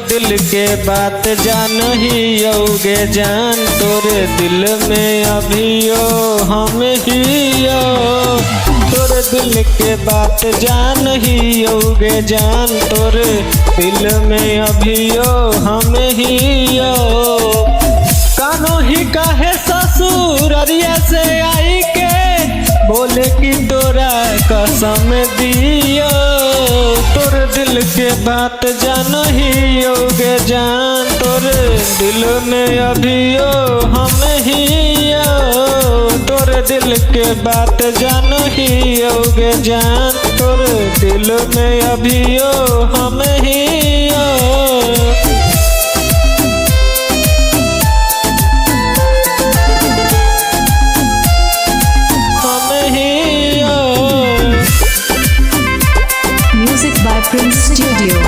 दिल के बात जान ही योगे जान, तोरे दिल में अभियो हम ही यो। तोरे दिल के बात जान ही योगे जान, तोरे दिल में अभियो हम ही यो। कानो ही काहे ससुर अरिया से आई के बोले कि तोरा कसम दियो। तोरे दिल के बात जान ही योगे जान, तोरे दिल में अभियो हम ही यो। तोरे दिल के बात जान ही योगे जान, तोरे दिल में अभियो हम ही यो। Prince Studio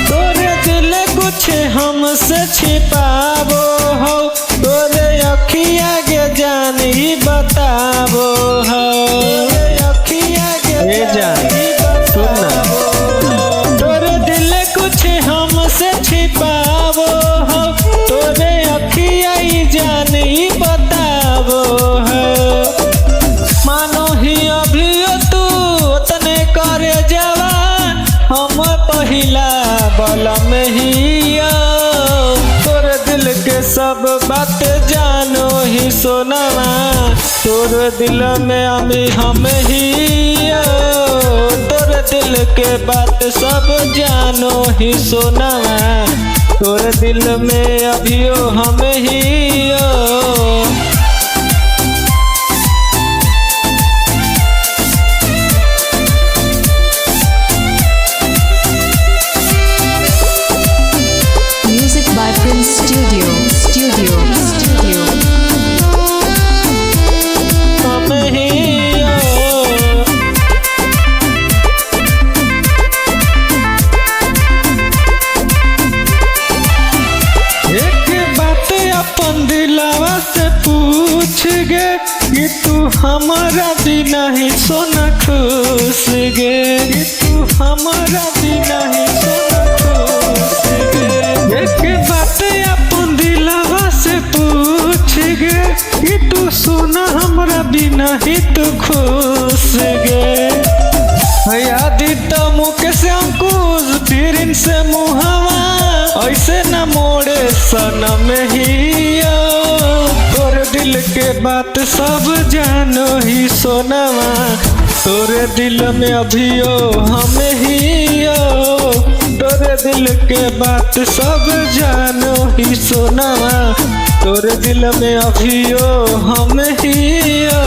तोरे दिल कुछ हमसे छिपावो हो, तोरे अखिया के जानी बतावो हो। अखिया के जानी बतावो, तोरे दिल कुछ हमसे छिपावो हो, तोरे अखिया जानी बतावो हो। मानो ही अभी तू उतने करे जवान, हम पहिला बलम ही यो। तोरे दिल के सब बात जानो ही सोनवा, तोरे दिल में अभी हम ही यो। तोरे दिल के बात सब जानो ही सोनवा, तोरे दिल में अभियो हम ही यो। Studio एक बात अपन दिलावा से पूछ गे कि तू हमारा बिना ही सोना खुश गे, कि तू हमारा बिना ही सोना खुश गे। एक बात अपन दिलावा से पूछ गे कि तू सोना हमारा बिना ही तू खुश गे। यादी तो मुकेश अंकुश फिर से मुहवा ऐसे न मोड़े सनम ही यो। तोरे दिल के बात सब जानो ही सोनवा, तोरे दिल में अभियो हम ही यो। तोरे दिल के बात सब जानो ही सोनवा, तोरे दिल में अभियो हम ही यो।